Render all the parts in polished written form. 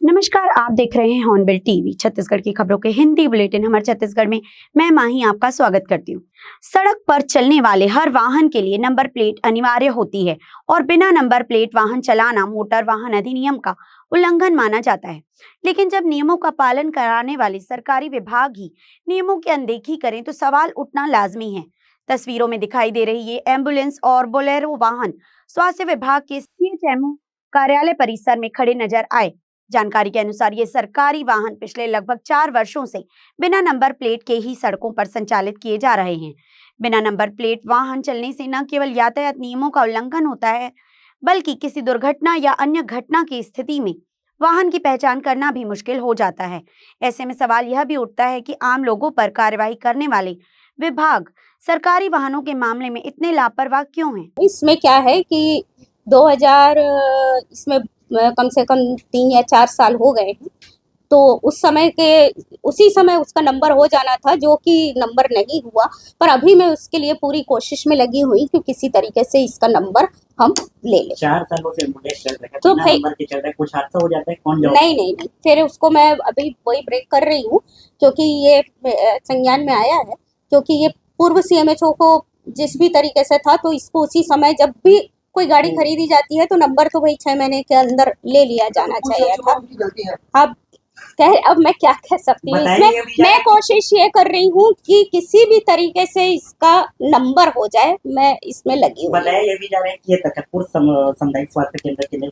नमस्कार, आप देख रहे हैं हॉर्नबिल टीवी। छत्तीसगढ़ की खबरों के हिंदी बुलेटिन हमारे छत्तीसगढ़ में मैं माही आपका स्वागत करती हूँ। सड़क पर चलने वाले हर वाहन के लिए नंबर प्लेट अनिवार्य होती है और बिना नंबर प्लेट वाहन चलाना मोटर वाहन अधिनियम का उल्लंघन माना जाता है। लेकिन जब नियमों का पालन कराने वाले सरकारी विभाग ही नियमों की अनदेखी करें तो सवाल उठना लाजमी है। तस्वीरों में दिखाई दे रही ये एम्बुलेंस और बोलेरो वाहन स्वास्थ्य विभाग के CHMO कार्यालय परिसर में खड़े नजर आए। जानकारी के अनुसार ये सरकारी वाहन पिछले लगभग 4 वर्षों से बिना नंबर प्लेट के ही सड़कों पर संचालित किए जा रहे हैं। बिना नंबर प्लेट वाहन चलने से न केवल यातायात नियमों का उल्लंघन होता है, बल्कि किसी दुर्घटना या अन्य घटना की स्थिति में वाहन की पहचान करना भी मुश्किल हो जाता है। ऐसे में सवाल यह भी उठता है कि आम लोगों पर कार्रवाई करने वाले विभाग सरकारी वाहनों के मामले में इतने लापरवाह क्यों हैं? इसमें क्या है कि 2000 इसमें कम से कम 3 या 4 साल हो गए हैं। तो उसी समय उसका नंबर हो जाना था, जो कि नंबर नहीं हुआ। पर अभी मैं उसके लिए पूरी कोशिश में लगी हुई कि किसी तरीके से इसका नंबर हम ले लें। 4 सालों से एम्बुलेंस चल रहा है, तो बिना भाई नंबर के चल रहा है, कुछ हादसा हो जाता है, कौन जवाब? नहीं, फिर उसको मैं अभी वही ब्रेक कर रही हूँ, क्योंकि ये संज्ञान में आया है। क्योंकि ये पूर्व CMHO को जिस भी तरीके से था, तो इसको उसी समय जब भी कोई गाड़ी खरीदी जाती है तो नंबर तो भाई 6 महीने के अंदर ले लिया जाना चाहिए था। अब मैं क्या कह सकती हूँ इसमें। मैं कोशिश ये कर रही हूँ कि किसी भी तरीके से इसका नंबर हो जाए, मैं इसमें लगी हूँ। बताया ये भी जा रहा है कि ये तखतपुर सामुदायिक स्वास्थ्य केंद्र के लिए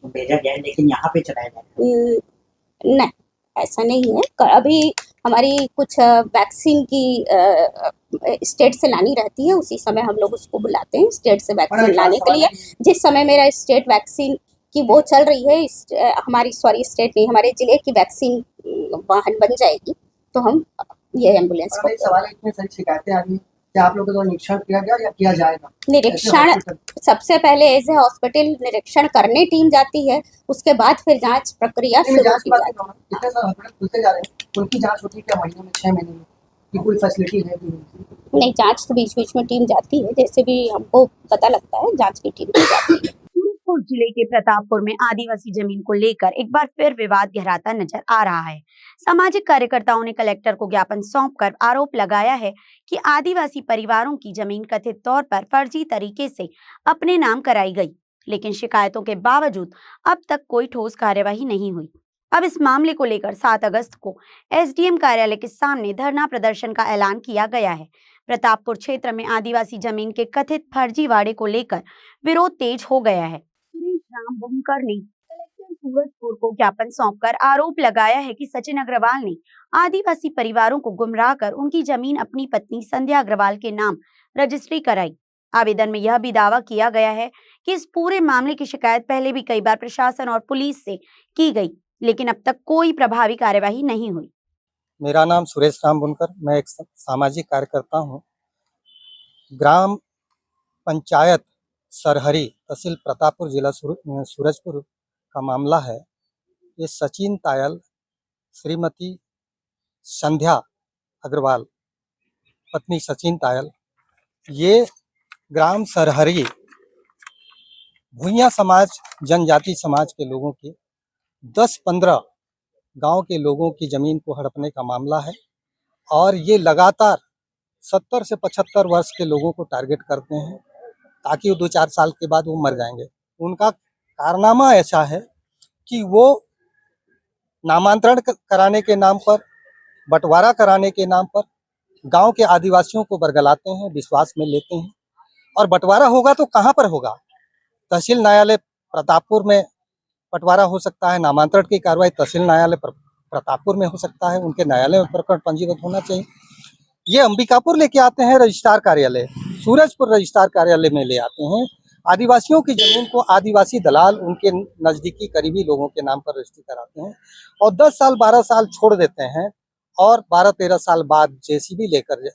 भेजा गया है, लेकिन यहाँ पे चलाया जा रहा है। नहीं, ऐसा नहीं है। अभी हमारी कुछ वैक्सीन की स्टेट से लानी रहती है, उसी समय हम लोग उसको बुलाते हैं स्टेट से वैक्सीन लाने के लिए। जिस समय मेरा स्टेट वैक्सीन की वो चल रही है, हमारी स्टेट नहीं, हमारे जिले की वैक्सीन वाहन बन जाएगी तो हम ये एम्बुलेंस को। सवाल है, इतनी सारी शिकायतें आ रही हैं, क्या आप लोगों का निरीक्षण किया गया या किया जाएगा? निरीक्षण सबसे पहले एज ए हॉस्पिटल निरीक्षण करने टीम जाती है, उसके बाद फिर जांच प्रक्रिया शुरू की जाती है। कितने सारे हॉस्पिटल खुलते जा रहे हैं, उनकी जांच होती है क्या महीने में, 6 महीने में, कि कोई फैसिलिटी है कि नहीं? जांच तो बीच बीच में टीम जाती है, जैसे भी हमको पता लगता है जांच की टीम जाती है। सूरजपुर जिले के प्रतापपुर में आदिवासी जमीन को लेकर एक बार फिर विवाद गहराता नजर आ रहा है। सामाजिक कार्यकर्ताओं ने कलेक्टर को ज्ञापन सौंपकर आरोप लगाया है कि आदिवासी परिवारों की जमीन कथित तौर पर फर्जी तरीके से अपने नाम कराई गई, लेकिन शिकायतों के बावजूद अब तक कोई ठोस कार्यवाही नहीं हुई। अब इस मामले को लेकर 7 अगस्त को SDM कार्यालय के सामने धरना प्रदर्शन का ऐलान किया गया है। प्रतापपुर क्षेत्र में आदिवासी जमीन के कथित फर्जीवाड़े को लेकर विरोध तेज हो गया है। सुरेश राम बुनकर ने कलेक्टर सूरजपुर को ज्ञापन सौंपकर आरोप लगाया है कि सचिन अग्रवाल ने आदिवासी परिवारों को गुमराह कर उनकी जमीन अपनी पत्नी संध्या अग्रवाल के नाम रजिस्ट्री कराई। आवेदन में यह भी दावा किया गया है कि इस पूरे मामले की शिकायत पहले भी कई बार प्रशासन और पुलिस से की गई, लेकिन अब तक कोई प्रभावी कार्यवाही नहीं हुई। मेरा नाम सुरेश राम बुनकर, मैं एक सामाजिक कार्यकर्ता हूँ। ग्राम पंचायत सरहरी, तहसील प्रतापपुर, जिला सूरजपुर का मामला है। ये सचिन तायल, श्रीमती संध्या अग्रवाल, पत्नी सचिन तायल, ये ग्राम सरहरी भूइया समाज, जनजाति समाज के लोगों की 10-15 गांव के लोगों की जमीन को हड़पने का मामला है। और ये लगातार 70 से 75 वर्ष के लोगों को टारगेट करते हैं, ताकि वो 2-4 साल के बाद वो मर जाएंगे। उनका कारनामा ऐसा है कि वो नामांतरण कराने के नाम पर, बंटवारा कराने के नाम पर गांव के आदिवासियों को बरगलाते हैं, विश्वास में लेते हैं। और बंटवारा होगा तो कहाँ पर होगा? तहसील न्यायालय प्रतापपुर में बंटवारा हो सकता है। नामांतरण की कार्रवाई तहसील न्यायालय प्रतापपुर में हो सकता है, उनके न्यायालय में प्रकरण पंजीबद्ध होना चाहिए। ये अंबिकापुर लेके आते हैं रजिस्ट्रार कार्यालय, सूरजपुर रजिस्ट्रार कार्यालय में ले आते हैं। आदिवासियों की जमीन को आदिवासी दलाल उनके नजदीकी करीबी लोगों के नाम पर रजिस्ट्री कराते हैं और 10 साल 12 साल छोड़ देते हैं, और 12-13 साल बाद JCB लेकर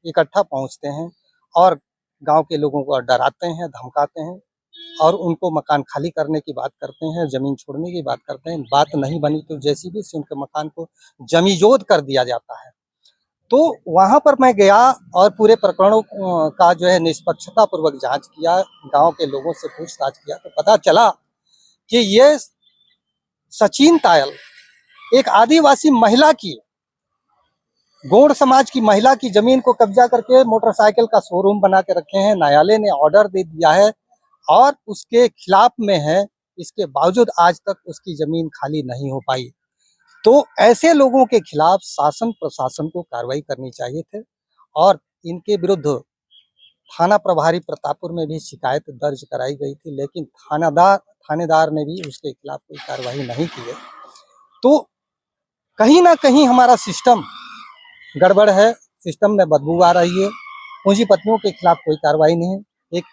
इकट्ठा पहुंचते हैं और गांव के लोगों को डराते हैं, धमकाते हैं और उनको मकान खाली करने की बात करते हैं, जमीन छोड़ने की बात करते हैं। बात नहीं बनी तो JCB से उनके मकान को जमीजोद कर दिया जाता है। तो वहां पर मैं गया और पूरे प्रकरणों का जो है निष्पक्षता पूर्वक जांच किया, गांव के लोगों से पूछताछ किया, तो पता चला कि ये सचिन तायल एक आदिवासी महिला की, गौड़ समाज की महिला की जमीन को कब्जा करके मोटरसाइकिल का शोरूम बना के रखे हैं। न्यायालय ने ऑर्डर दे दिया है और उसके खिलाफ में है, इसके बावजूद आज तक उसकी जमीन खाली नहीं हो पाई। तो ऐसे लोगों के खिलाफ शासन प्रशासन को कार्रवाई करनी चाहिए थे और इनके विरुद्ध थाना प्रभारी प्रतापपुर में भी शिकायत दर्ज कराई गई थी, लेकिन थानेदार ने भी उसके खिलाफ कोई कार्रवाई नहीं की है। तो कहीं ना कहीं हमारा सिस्टम गड़बड़ है, सिस्टम में बदबू आ रही है। पूंजीपतियों के खिलाफ कोई कार्रवाई नहीं है। एक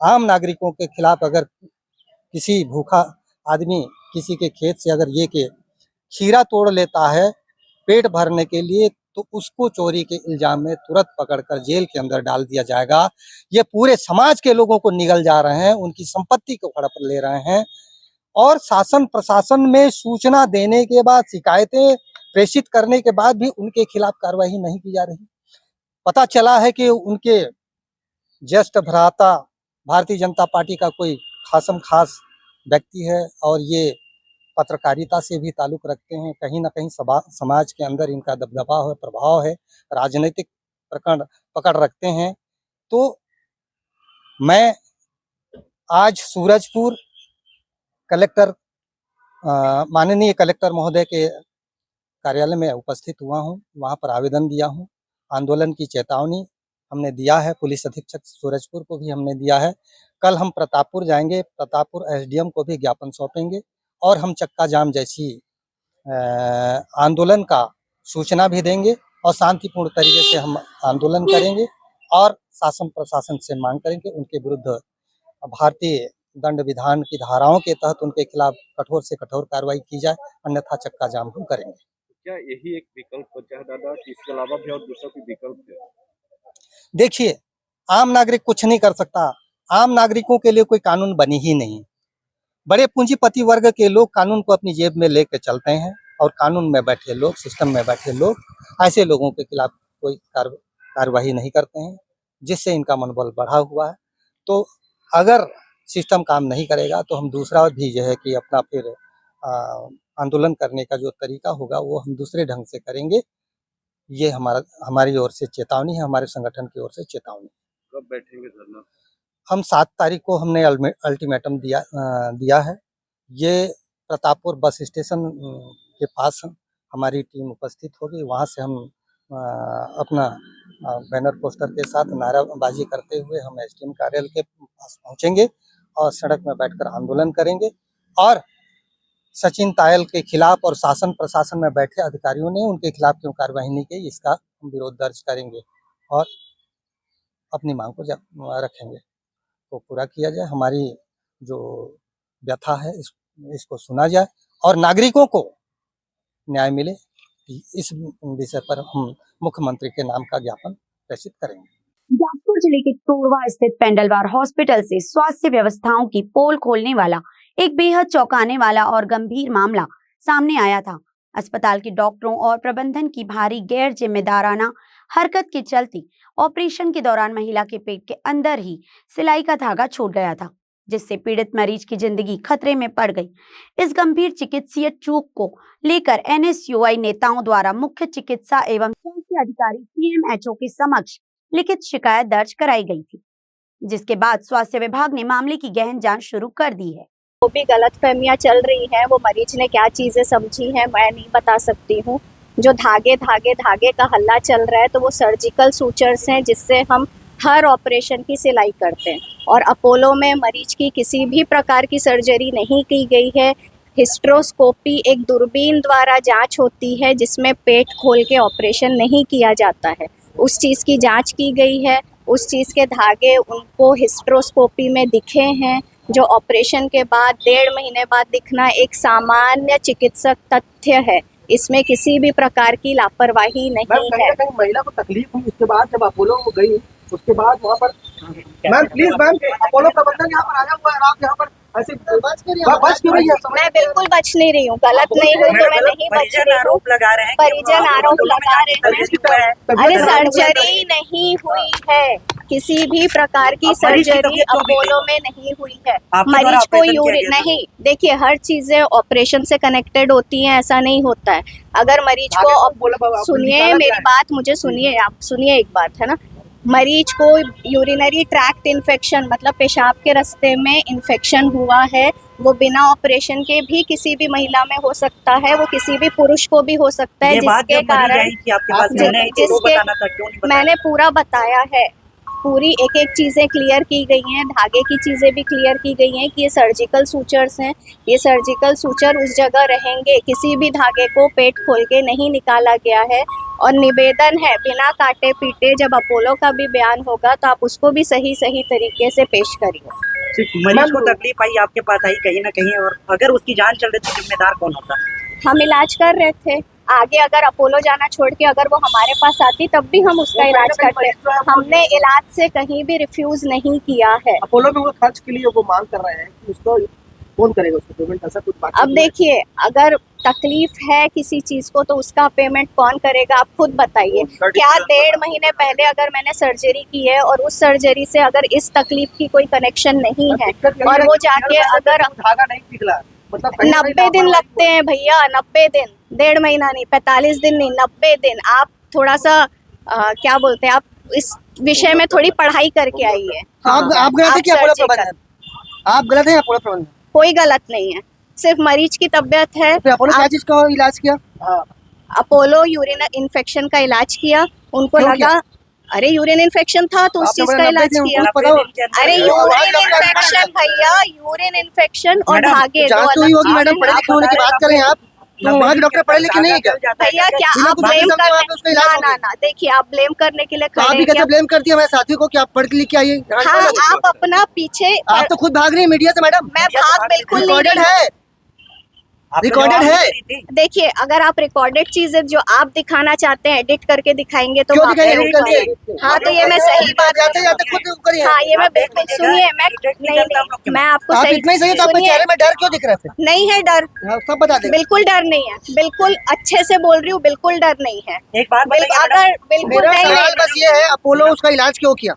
आम नागरिकों के खिलाफ अगर किसी भूखा आदमी किसी के खेत से अगर ये के खीरा तोड़ लेता है पेट भरने के लिए, तो उसको चोरी के इल्जाम में तुरंत पकड़कर जेल के अंदर डाल दिया जाएगा। ये पूरे समाज के लोगों को निगल जा रहे हैं, उनकी संपत्ति को हड़प ले रहे हैं और शासन प्रशासन में सूचना देने के बाद, शिकायतें प्रेषित करने के बाद भी उनके खिलाफ कार्रवाई नहीं की जा रही। पता चला है कि उनके ज्येष्ठ भ्राता भारतीय जनता पार्टी का कोई खास व्यक्ति है और ये पत्रकारिता से भी ताल्लुक रखते हैं। कहीं ना कहीं समाज के अंदर इनका दबदबा है, प्रभाव है, राजनीतिक पकड़ रखते हैं। तो मैं आज सूरजपुर कलेक्टर माननीय कलेक्टर महोदय के कार्यालय में उपस्थित हुआ हूं, वहां पर आवेदन दिया हूं। आंदोलन की चेतावनी हमने दिया है, पुलिस अधीक्षक सूरजपुर को भी हमने दिया है। कल हम प्रतापपुर जाएंगे, प्रतापपुर एसडीएम को भी ज्ञापन सौंपेंगे और हम चक्का जाम जैसी आंदोलन का सूचना भी देंगे और शांतिपूर्ण तरीके से हम आंदोलन करेंगे और शासन प्रशासन से मांग करेंगे उनके विरुद्ध भारतीय दंड विधान की धाराओं के तहत उनके खिलाफ कठोर से कठोर कार्रवाई की जाए, अन्यथा चक्का जाम हम करेंगे। क्या यही एक विकल्प बचा है दादा, कि इसके अलावा भी और दूसरा कोई विकल्प है? देखिए, आम नागरिक कुछ नहीं कर सकता। आम नागरिकों के लिए कोई कानून बनी ही नहीं। बड़े पूंजीपति वर्ग के लोग कानून को अपनी जेब में लेकर चलते हैं और कानून में बैठे लोग, सिस्टम में बैठे लोग ऐसे लोगों के खिलाफ कोई कार्रवाई नहीं करते हैं, जिससे इनका मनोबल बढ़ा हुआ है। तो अगर सिस्टम काम नहीं करेगा तो हम दूसरा भी जो है कि अपना फिर आंदोलन करने का जो तरीका होगा वो हम दूसरे ढंग से करेंगे। ये हमारी ओर से चेतावनी है, हमारे संगठन की ओर से चेतावनी। कब बैठेंगे धरना? हम 7 तारीख को हमने अल्टीमेटम दिया है। ये प्रतापपुर बस स्टेशन के पास हमारी टीम उपस्थित होगी। वहाँ से हम अपना बैनर पोस्टर के साथ नाराबाजी करते हुए हम एसडीएम कार्यालय के पास पहुँचेंगे और सड़क में बैठकर आंदोलन करेंगे और सचिन तायल के खिलाफ और शासन प्रशासन में बैठे अधिकारियों ने उनके खिलाफ क्यों कार्रवाई नहीं की, इसका हम विरोध दर्ज करेंगे और अपनी मांग को रखेंगे, को पूरा किया जाए। हमारी जो व्यथा है इसको सुना जाए और नागरिकों को न्याय मिले। इस विषय पर हम मुख्यमंत्री के नाम का ज्ञापन प्रेषित करेंगे। बिलासपुर जिले के तोरवा स्थित पेंडलवार हॉस्पिटल से स्वास्थ्य व्यवस्थाओं की पोल खोलने वाला एक बेहद चौंकाने वाला और गंभीर मामला सामने आया था। अस्पताल के डॉक्टरों और प्रबंधन की भारी गैर जिम्मेदाराना हरकत के चलते ऑपरेशन के दौरान महिला के पेट के अंदर ही सिलाई का धागा छूट गया था, जिससे पीड़ित मरीज की जिंदगी खतरे में पड़ गई। इस गंभीर चिकित्सीय चूक को लेकर एनएसयूआई नेताओं द्वारा मुख्य चिकित्सा एवं स्वास्थ्य अधिकारी सीएमएचओ के समक्ष लिखित शिकायत दर्ज कराई गई थी, जिसके बाद स्वास्थ्य विभाग ने मामले की गहन जांच शुरू कर दी है। जो भी गलतफहमियां चल रही हैं, वो मरीज ने क्या चीजें समझी हैं मैं नहीं बता सकती हूँ। जो धागे का हल्ला चल रहा है, तो वो सर्जिकल सूचर्स हैं जिससे हम हर ऑपरेशन की सिलाई करते हैं और अपोलो में मरीज की किसी भी प्रकार की सर्जरी नहीं की गई है। हिस्ट्रोस्कोपी एक दूरबीन द्वारा जांच होती है जिसमें पेट खोल के ऑपरेशन नहीं किया जाता है, उस चीज़ की जांच की गई है। उस चीज़ के धागे उनको हिस्ट्रोस्कोपी में दिखे हैं, जो ऑपरेशन के बाद 1.5 महीने बाद दिखना एक सामान्य चिकित्सक तथ्य है। इसमें किसी भी प्रकार की लापरवाही नहीं है। कहीं महिला को तकलीफ हुई, उसके बाद जब अपोलो गई उसके बाद वहाँ पर मैम प्लीज मैम अपोलो प्रबंधन यहाँ पर आया हुआ है, आप यहाँ पर ऐसे बच क्यों रही है? मैं बिल्कुल बच नहीं रही हूँ, गलत नहीं हुई तो मैं नहीं बच रही हूँ। आरोप लगा रहे हैं कि परिजन आरोप लगा रहे हैं। सर्जरी हुआ है। अरे सर्जरी नहीं हुई है, किसी भी प्रकार की अब मरीज की सर्जरी तबीयत क्यों बिगड़ी? अपोलो में नहीं हुई है। आपके द्वारा मरीज को ऑपरेशन किया यूरिन गया था? नहीं, देखिए हर चीजें ऑपरेशन से कनेक्टेड होती हैं, ऐसा नहीं होता है। अगर मरीज आगे को कौन बोला बाबा, आपको सुनिए निकाला मेरी गया है? बात, मुझे सुनिए, आप सुनिए एक बात है ना। मरीज को यूरिनरी ट्रैक्ट इन्फेक्शन मतलब पेशाब के रास्ते में इन्फेक्शन हुआ है, वो बिना ऑपरेशन के भी किसी भी महिला में हो सकता है, वो किसी भी पुरुष को भी हो सकता है, ये बात जिसके जब मरीज कारण आई थी आपके पास आपने में, उन्हें तो वो जिसके- बताना था, क्यों नहीं बताया? मैंने पूरा बताया है, पूरी एक एक चीज़ें क्लियर की गई हैं, धागे की चीज़ें भी क्लियर की गई हैं कि ये सर्जिकल सूचर्स हैं, ये सर्जिकल सूचर उस जगह रहेंगे, किसी भी धागे को पेट खोल के नहीं निकाला गया है। और निवेदन है बिना काटे पीटे जब अपोलो का भी बयान होगा तो आप उसको भी सही सही तरीके से पेश करिए। सिर्फ मरीज को तकलीफ आई, आपके पास आई कहीं ना कहीं, और अगर उसकी जान चल रही थी जिम्मेदार कौन होता? हम इलाज कर रहे थे, आगे अगर अपोलो जाना छोड़ के अगर वो हमारे पास आती तब भी हम उसका इलाज करते। हमने इलाज से कहीं भी रिफ्यूज नहीं किया है। अपोलो में वो खर्च के लिए वो मांग कर रहे हैं कि उसको कौन करेगा उसको पेमेंट, ऐसा कुछ बात अब देखिए, अगर तकलीफ है किसी चीज को तो उसका पेमेंट कौन करेगा, आप खुद बताइए। क्या 1.5 महीने पहले अगर मैंने सर्जरी की है और उस सर्जरी से अगर इस तकलीफ की कोई कनेक्शन नहीं है और वो जाके अगर धागा नहीं पिघला, मतलब 90 दिन लगते हैं भैया, 90 दिन, 1.5 महीना नहीं, 45 दिन नहीं, 90 दिन। आप थोड़ा सा क्या बोलते हैं, आप इस विषय में थोड़ी पढ़ाई करके आइए। आप गलत है कि अपोलो प्रबंधन? आप गलत है अपोलो प्रबंधन? कोई गलत नहीं है, सिर्फ मरीज की तबीयत है। फिर अपोलो क्या चीज का इलाज किया? अपोलो यूरिन इन्फेक्शन का इलाज किया, उनको क्यों लगा अरे यूरिन इन्फेक्शन था तो उस आपने चीज बोला का 90 इलाज दिन, किया। उनको पता हो? अरे मैडम, यूरिन इन्फेक्शन भैया, यूरिन इन्फेक्शन और धागे दो जांच तो अलग ही होगी चीज़ मैडम, हैं। पढ़े लिखे होने की बात करें आप, तो वहाँ के डॉक्टर पढ़े लिखे नहीं है क्या? भैया क्या बिना आप कुछ ब्लेम समझे वहाँ पे कर उसका इलाज हो ना गया। ना, देखिए आप ब्लेम करने के लिए तो आप खड़े भी हैं कैसे क्या? ब्लेम करती है हमारे साथियों को कि आप पढ़ लिख के आइए? हाँ, आप अपना पीछे आप तो खुद भाग रही है मीडिया से मैडम, मैं भाग बिल्कुल नहीं रिकॉर्डेड रही हूँ। है, आपने recorded जवाब है। नहीं दी थी। देखिए, अगर आप रिकॉर्डेड चीजें जो आप दिखाना चाहते हैं एडिट करके दिखाएंगे तो क्यों वो दिखाएंगे? आपको edit करके? होगा। हाँ, तो ये मैं सही बात जाते जाते खुद करिए। हाँ, ये मैं आप देख बिल्कुल लीजिएगा, सुनिए, मैं edit नहीं नहीं करता हम लोग नहीं क्यों? मैं आपको आप सही इतना ही सही है तो आपके सुनिए, चेहरे में डर क्यों दिख रहा है फिर? नहीं है डर, हाँ, सब बता देंगे। बिल्कुल डर नहीं है, बिल्कुल अच्छे से बोल रही हूँ, बिल्कुल डर नहीं है। एक बात बताइए अगर मैडम, बिल्कुल मेरा नहीं सवाल बस ये है, अपोलो उसका इलाज क्यों किया?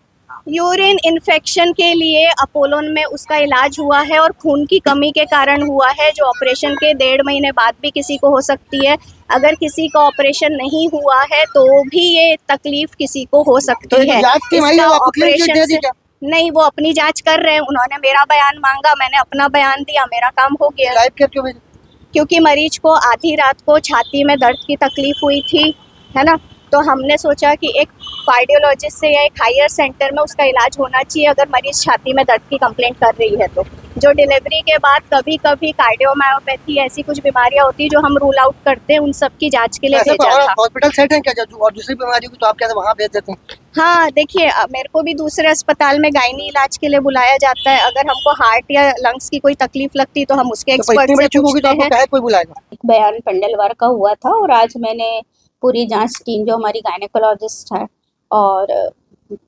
यूरिन इन्फेक्शन के लिए अपोलो में उसका इलाज हुआ है और खून की कमी के कारण हुआ है, जो ऑपरेशन के 1.5 महीने बाद भी किसी को हो सकती है। अगर किसी का ऑपरेशन नहीं हुआ है तो भी ये तकलीफ किसी को हो तो सकती ये है। जांच टीम आई है, इसका आपको क्लीन चिट दे दी से- क्या? नहीं, वो अपनी जांच कर रहे हैं, उन्होंने मेरा बयान मांगा, मैंने अपना बयान दिया, मेरा काम हो गया। लाइव कैप क्यों भेजा? क्योंकि मरीज को आधी रात को छाती में दर्द की तकलीफ हुई थी, है ना, तो हमने सोचा कि एक कार्डियोलॉजिस्ट से या एक हायर सेंटर में उसका इलाज होना चाहिए अगर मरीज छाती में दर्द की कंप्लेंट कर रही है तो। जो डिलीवरी के बाद कभी कभी कार्डियोमायोपैथी ऐसी कुछ बीमारियां होती है जो हम रूल आउट करते हैं, उन सब की जांच के लिए ऐसा भेजा था। हॉस्पिटल सेट है क्या जो और दूसरी बीमारी की तो आप क्या वहाँ भेज देते हैं? हाँ, देखिए मेरे को भी दूसरे अस्पताल में गायनी इलाज के लिए बुलाया जाता है। अगर हमको हार्ट या लंग्स की कोई तकलीफ लगती तो हम उसके तो इतनी एक्सपर्ट बड़ी से चूक होगी तो पूछते आपको हैं। क्या है कोई बुलाएगा? बयान पंडलवार का हुआ था और आज मैंने पूरी जांच टीम जो हमारी गायनेकोलॉजिस्ट है और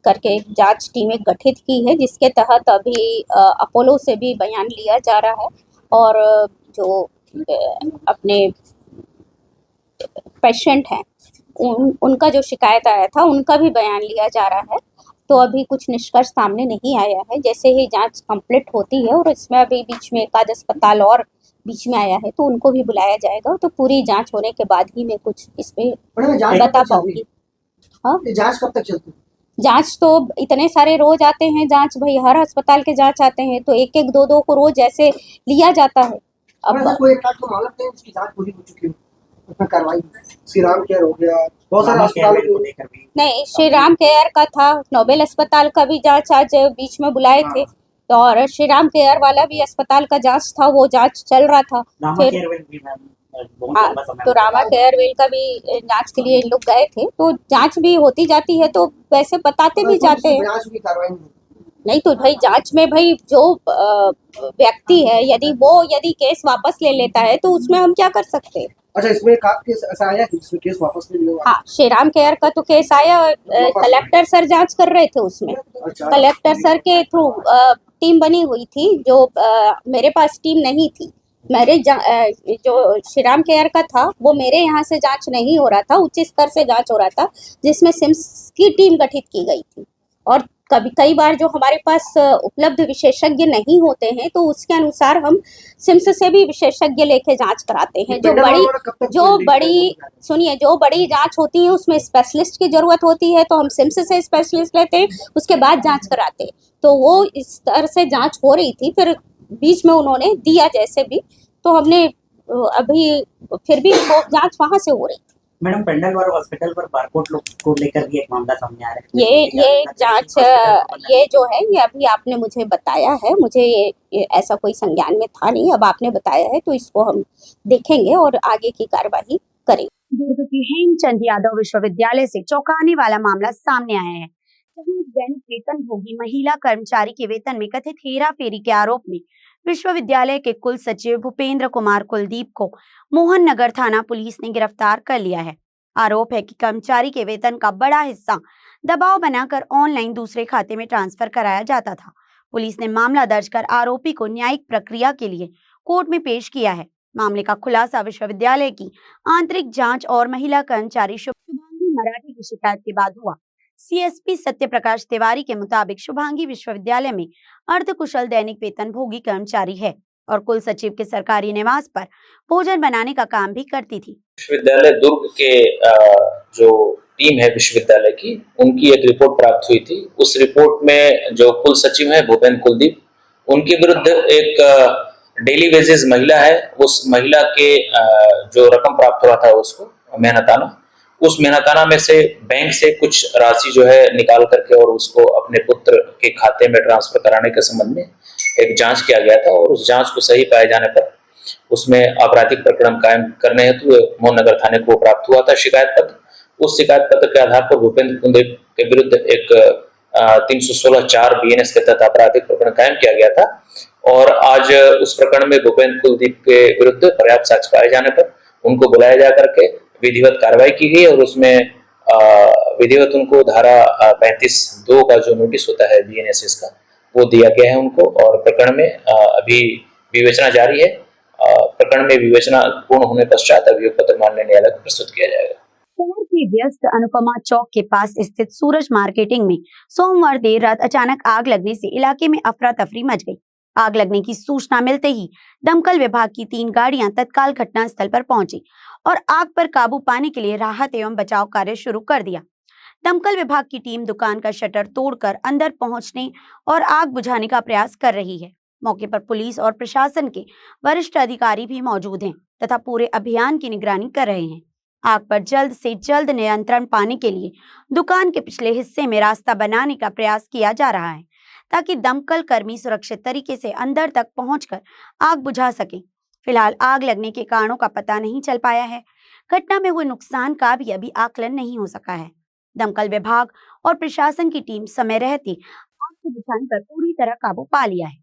करके एक जांच टीम एक गठित की है, जिसके तहत अभी अपोलो से भी बयान लिया जा रहा है और जो अपने पेशेंट हैं उनका जो शिकायत आया था उनका भी बयान लिया जा रहा है। तो अभी कुछ निष्कर्ष सामने नहीं आया है, जैसे ही जांच कंप्लीट होती है और इसमें अभी बीच में एक आध अस्पताल और बीच में आया है तो उनको भी बुलाया जाएगा, तो पूरी जांच होने के बाद ही मैं कुछ इसमें मैडम, जांच कब बता तक चलती पाऊंगी। हाँ, है? ये जांच कब तक चलती है? जांच तो इतने सारे रोज आते हैं जांच, भाई हर अस्पताल के जांच आते हैं तो एक एक दो दो को रोज ऐसे लिया जाता है। अब अब कोई एक आध को मालूम नहीं उसकी जांच पूरी हो चुकी है, उसमें कार्रवाई श्री राम केयर हो गया, बहुत सारे रामा अस्पतालों केयर को को लेकर भी नहीं, श्री राम केयर का था, नोबेल अस्पताल का भी जांच आज बीच में बुलाए थे तो, और श्री राम केयर वाला भी अस्पताल का जांच था, वो जांच चल रहा था। रामा फिर केयर वेल भी मैम बहुत हाँ, लंबा समय तो रामा केयरवेल का भी जांच के लिए इन लोग गए थे, तो जांच भी होती जाती है तो वैसे बताते भी जाते हैं। जांच की कार्रवाई नहीं होती। नहीं तो भाई जांच में भाई जो व्यक्ति है यदि केस वापस ले लेता है तो उसमें हम क्या कर सकते हैं। अच्छा, इसमें एक आध केस ऐसा आया कि जिसमें केस वापस नहीं लिया? हाँ, श्री राम केयर का तो केस आया, कलेक्टर सर जांच कर रहे थे उसमें, अच्छा, कलेक्टर सर के थ्रू टीम बनी हुई थी जो मेरे पास टीम नहीं थी। जो श्रीराम केयर का था वो मेरे यहाँ से जांच नहीं हो रहा था, उच्च स्तर से जांच हो रहा था जिसमें सिम्स की टीम गठित की गई थी। और कई बार जो हमारे पास उपलब्ध विशेषज्ञ नहीं होते हैं तो उसके अनुसार हम सिम्स से भी विशेषज्ञ लेके जांच कराते हैं। जो बड़ी जांच होती है उसमें स्पेशलिस्ट की जरूरत होती है, तो हम सिम्स से स्पेशलिस्ट लेते हैं, उसके बाद जांच कराते हैं। तो वो इस तरह से जांच हो रही थी, फिर बीच में उन्होंने दिया जैसे भी, तो हमने अभी फिर भी वो जांच वहां से हो रही थी। मैडम, पेंडल और हॉस्पिटल पर बारकोड लोग को लेकर भी एक मामला सामने आ रहा है। ये जांच ये जो है ये अभी आपने मुझे बताया है, मुझे ये ऐसा कोई संज्ञान में था नहीं, अब आपने बताया है तो इसको हम देखेंगे और आगे की कार्यवाही करेंगे। दुर्ग के हेमचंद यादव विश्वविद्यालय से चौंकाने वाला मामला सामने आया है, जहां एक दैनिक वेतन भोगी महिला कर्मचारी के वेतन में कथित हेराफेरी के आरोप में विश्वविद्यालय के कुल सचिव भूपेंद्र कुमार कुलदीप को मोहन नगर थाना पुलिस ने गिरफ्तार कर लिया है। आरोप है कि कर्मचारी के वेतन का बड़ा हिस्सा दबाव बनाकर ऑनलाइन दूसरे खाते में ट्रांसफर कराया जाता था। पुलिस ने मामला दर्ज कर आरोपी को न्यायिक प्रक्रिया के लिए कोर्ट में पेश किया है। मामले का खुलासा विश्वविद्यालय की आंतरिक जांच और महिला कर्मचारी शुभांगी मराठी की शिकायत के बाद हुआ। सीएसपी सत्य प्रकाश तिवारी के मुताबिक शुभांगी विश्वविद्यालय में अर्धकुशल दैनिक वेतन भोगी कर्मचारी है और कुल सचिव के सरकारी निवास पर भोजन बनाने का काम भी करती थी। विश्वविद्यालय दुर्ग के जो टीम है विश्वविद्यालय की, उनकी एक रिपोर्ट प्राप्त हुई थी। उस रिपोर्ट में जो कुल सचिव है भूपेंद्र कुलदीप, उनके विरुद्ध एक डेली वेजेस महिला है, उस महिला के जो रकम प्राप्त हुआ था उसको मेहनताना, उस मेहनताना में से बैंक से कुछ राशि जो है निकाल करके और उसको अपने पुत्र के खाते में ट्रांसफर कराने के संबंध में एक जांच किया गया था। और उस जांच को सही पाए जाने पर उसमें आपराधिक प्रकरण कायम करने हेतु मोहन नगर थाने को प्राप्त हुआ था शिकायत पत्र। उस शिकायत पत्र के आधार पर भूपेंद्र कुलदीप के विरुद्ध एक 316(4) BNS के तहत आपराधिक प्रकरण कायम किया गया था। और आज उस प्रकरण में भूपेंद्र कुलदीप के विरुद्ध पर्याप्त साक्ष्य पाए जाने पर उनको बुलाया जा करके विधिवत कार्रवाई की गई और उसमें विधिवत उनको धारा 35(2) का जो नोटिस होता है BNSS का, वो दिया गया है उनको। और प्रकरण में अभी विवेचना जारी है। प्रकरण में विवेचना पूर्ण होने पश्चात अभियोग पत्र माननीय न्यायालय को प्रस्तुत किया जाएगा। शहर के व्यस्त अनुपमा चौक के पास स्थित सूरज मार्केटिंग में सोमवार देर रात अचानक आग लगने से इलाके में अफरा तफरी मच गई। आग लगने की सूचना मिलते ही दमकल विभाग की 3 गाड़ियां तत्काल घटनास्थल पर पहुंची और आग पर काबू पाने के लिए राहत एवं बचाव कार्य शुरू कर दिया। दमकल विभाग की टीम दुकान का शटर तोड़कर अंदर पहुंचने और आग बुझाने का प्रयास कर रही है। मौके पर पुलिस और प्रशासन के वरिष्ठ अधिकारी भी मौजूद हैं तथा पूरे अभियान की निगरानी कर रहे हैं। आग पर जल्द से जल्द नियंत्रण पाने के लिए दुकान के पिछले हिस्से में रास्ता बनाने का प्रयास किया जा रहा है ताकि दमकल कर्मी सुरक्षित तरीके से अंदर तक पहुंचकर आग बुझा सकें। फिलहाल आग लगने के कारणों का पता नहीं चल पाया है। घटना में हुए नुकसान का भी अभी आकलन नहीं हो सका है। दमकल विभाग और प्रशासन की टीम समय रहते आग को बुझाने पर पूरी तरह काबू पा लिया है।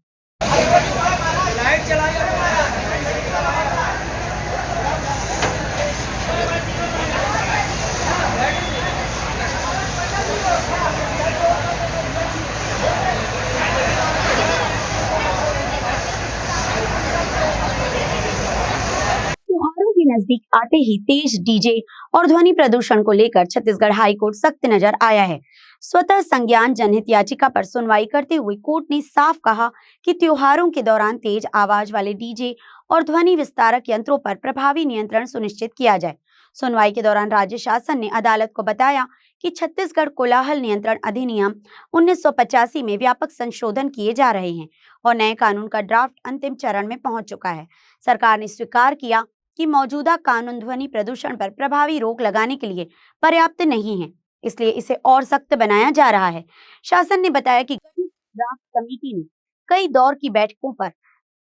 त्योहारों के नजदीक आते ही तेज डीजे और ध्वनि प्रदूषण को लेकर छत्तीसगढ़ हाईकोर्ट सख्त नजर आया है। स्वतः संज्ञान जनहित याचिका पर सुनवाई करते हुए कोर्ट ने साफ कहा कि त्योहारों के दौरान तेज आवाज वाले डीजे और ध्वनि विस्तारक यंत्रों पर प्रभावी नियंत्रण सुनिश्चित किया जाए। सुनवाई के दौरान राज्य शासन ने अदालत को बताया कि छत्तीसगढ़ कोलाहल नियंत्रण अधिनियम 1985 में व्यापक संशोधन किए जा रहे हैं और नए कानून का ड्राफ्ट अंतिम चरण में पहुंच चुका है। सरकार ने स्वीकार किया कि मौजूदा कानून ध्वनि प्रदूषण पर प्रभावी रोक लगाने के लिए पर्याप्त नहीं है, इसलिए इसे और सख्त बनाया जा रहा है। शासन ने बताया कि गठित ड्राफ्ट कमेटी ने कई दौर की बैठकों पर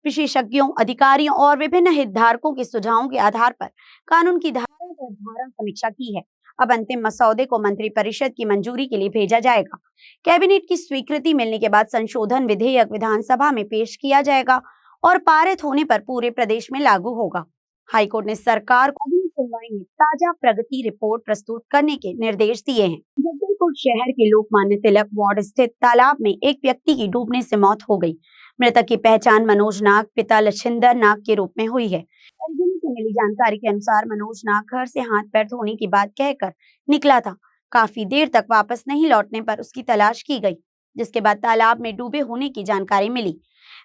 विशेषज्ञों, अधिकारियों और विभिन्न हितधारकों के सुझावों के आधार पर कानून की धारा दर धारा समीक्षा की है। अब अंतिम मसौदे को मंत्रिपरिषद की मंजूरी के लिए भेजा जाएगा। कैबिनेट की स्वीकृति मिलने के बाद संशोधन विधेयक विधानसभा में पेश किया जाएगा और पारित होने पर पूरे प्रदेश में लागू होगा। हाईकोर्ट ने सरकार को अगली सुनवाई में ताजा प्रगति रिपोर्ट प्रस्तुत करने के निर्देश दिए हैं। जगदलपुर जबलपुर शहर के लोकमान्य तिलक वार्ड स्थित तालाब में एक व्यक्ति की डूबने से मौत हो गई। मृतक की पहचान मनोज नाग पिता लछिंदर नाग के रूप में हुई है। परिजनों से मिली जानकारी के अनुसार मनोज नाग घर से हाथ पैर धोने की बात कहकर निकला था। काफी देर तक वापस नहीं लौटने पर उसकी तलाश की गई, जिसके बाद तालाब में डूबे होने की जानकारी मिली।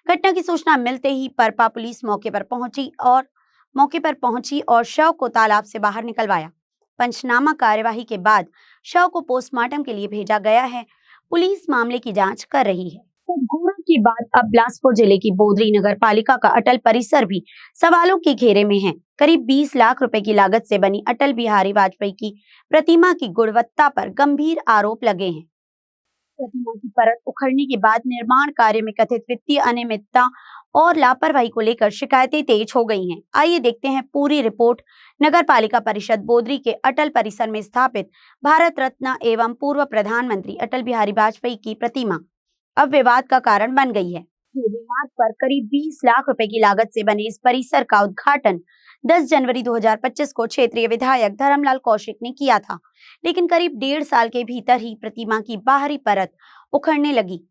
घटना की सूचना मिलते ही परपा पुलिस मौके पर पहुंची और शव को तालाब से बाहर निकलवाया। पंचनामा कार्यवाही के बाद शव को पोस्टमार्टम के लिए भेजा गया है। पुलिस मामले की जांच कर रही है। घोड़ा के बाद अब बिलासपुर जिले की बोदरी नगर पालिका का अटल परिसर भी सवालों के घेरे में है। करीब 20 लाख रुपए की लागत से बनी अटल बिहारी वाजपेयी की प्रतिमा की गुणवत्ता पर गंभीर आरोप लगे हैं। प्रतिमा की परत उखड़ने के बाद निर्माण कार्य में कथित वित्तीय अनियमितता और लापरवाही को लेकर शिकायतें तेज हो गई हैं। आइए देखते हैं पूरी रिपोर्ट। नगर पालिका परिषद बोदरी के अटल परिसर में स्थापित भारत रत्न एवं पूर्व प्रधानमंत्री अटल बिहारी वाजपेयी की प्रतिमा अब विवाद का कारण बन गई है। मार्ग पर करीब 20 लाख रुपए की लागत से बने इस परिसर का उद्घाटन 10 जनवरी 2025 को क्षेत्रीय विधायक धर्मलाल कौशिक ने किया था, लेकिन करीब 1.5 साल के भीतर ही प्रतिमा की बाहरी परत उखड़ने लगी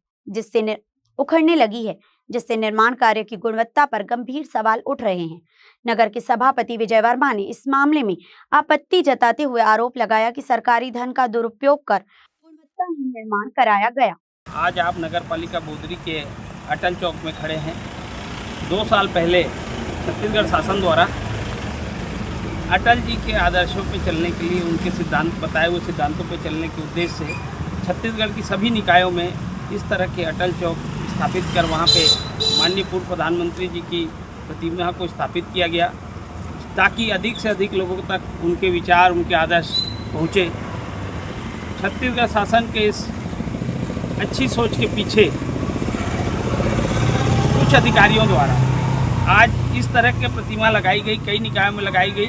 है, जिससे निर्माण कार्य की गुणवत्ता पर गंभीर सवाल उठ रहे हैं। नगर के सभापति विजय वर्मा ने इस मामले में आपत्ति जताते हुए आरोप लगाया कि सरकारी धन का दुरुपयोग कर गुणवत्ताहीन निर्माण कराया गया। आज आप नगर पालिका बोदरी के अटल चौक में खड़े हैं। 2 साल पहले छत्तीसगढ़ शासन द्वारा अटल जी के आदर्शों पर चलने के लिए, उनके सिद्धांत बताए हुए सिद्धांतों पर चलने के उद्देश्य से छत्तीसगढ़ की सभी निकायों में इस तरह के अटल चौक स्थापित कर वहाँ पे माननीय पूर्व प्रधानमंत्री जी की प्रतिमा को स्थापित किया गया, ताकि अधिक से अधिक लोगों तक उनके विचार, उनके आदर्श पहुँचे। छत्तीसगढ़ शासन के इस अच्छी सोच के पीछे कुछ अधिकारियों द्वारा आज इस तरह की प्रतिमा लगाई गई, कई निकायों में लगाई गई।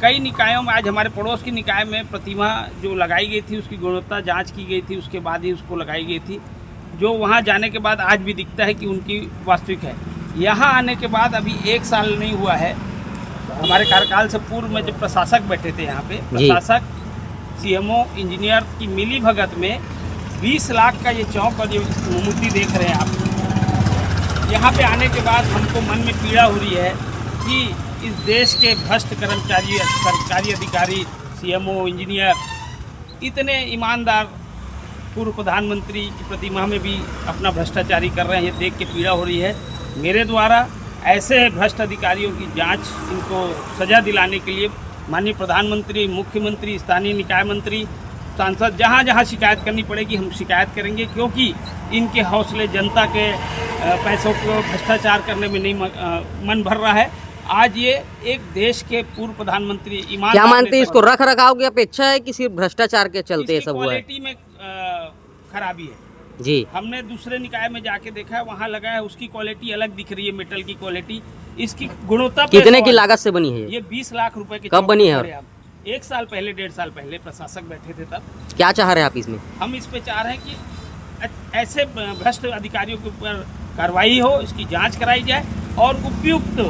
कई निकायों में आज हमारे पड़ोस की निकाय में प्रतिमा जो लगाई गई थी उसकी गुणवत्ता जांच की गई थी, उसके बाद ही उसको लगाई गई थी, जो वहां जाने के बाद आज भी दिखता है कि उनकी वास्तविक है। यहाँ आने के बाद अभी 1 साल नहीं हुआ है, हमारे कार्यकाल से पूर्व में जब प्रशासक बैठे थे यहाँ पे, प्रशासक CMO इंजीनियर की मिली भगत में 20 लाख का ये चौक और ये मूर्ति देख रहे हैं आप। यहाँ पे आने के बाद हमको मन में पीड़ा हो रही है कि इस देश के भ्रष्ट कर्मचारी, सरकारी अधिकारी, CMO इंजीनियर इतने ईमानदार पूर्व प्रधानमंत्री की प्रतिमा में भी अपना भ्रष्टाचारी कर रहे हैं। ये देख के पीड़ा हो रही है। मेरे द्वारा ऐसे भ्रष्ट अधिकारियों की जांच, इनको सजा दिलाने के लिए माननीय प्रधानमंत्री, मुख्यमंत्री, स्थानीय निकाय मंत्री, सांसद, जहाँ जहाँ शिकायत करनी पड़ेगी हम शिकायत करेंगे, क्योंकि इनके हौसले जनता के पैसों को भ्रष्टाचार करने में नहीं मन भर रहा है। आज ये एक देश के पूर्व प्रधानमंत्री ईमानदार, क्या मानते हैं इसको रख रखाव की अपेक्षा है कि सिर्फ भ्रष्टाचार के चलते ये सब हुआ है? क्वालिटी में खराबी है जी। हमने दूसरे निकाय में जाके देखा है, वहाँ लगा है, उसकी क्वालिटी अलग दिख रही है, मेटल की क्वालिटी। इसकी गुणवत्ता कितने की लागत से बनी है ये? 20 लाख रुपए की। कब बनी है? 1 साल पहले, 1.5 साल पहले प्रशासक बैठे थे तब। क्या चाह रहे हैं आप इसमें? हम इस पे चाह रहे हैं कि ऐसे भ्रष्ट अधिकारियों के ऊपर कार्रवाई हो, इसकी जांच कराई जाए और उपयुक्त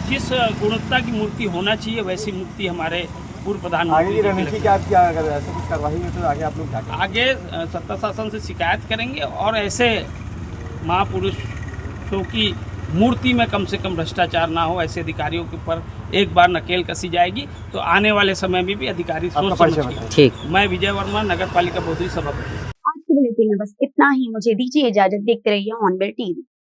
जिस गुणवत्ता की मूर्ति होना चाहिए वैसी मूर्ति हमारे पूर्व प्रधानमंत्री रणनीति क्या अगर ऐसा कुछ कार्रवाई में तो आगे आप लोग आगे सत्ता शासन से शिकायत करेंगे और ऐसे महापुरुषों की मूर्ति में कम से कम भ्रष्टाचार ना हो, ऐसे अधिकारियों के ऊपर एक बार नकेल कसी जाएगी तो आने वाले समय में भी अधिकारी सोच समझ के। ठीक। मैं विजय वर्मा, नगर पालिका बोदरी सभापति। आज के बुलेटिन में बस इतना ही। मुझे दीजिए इजाजत। देखते रहिए हॉर्नबिल टीवी।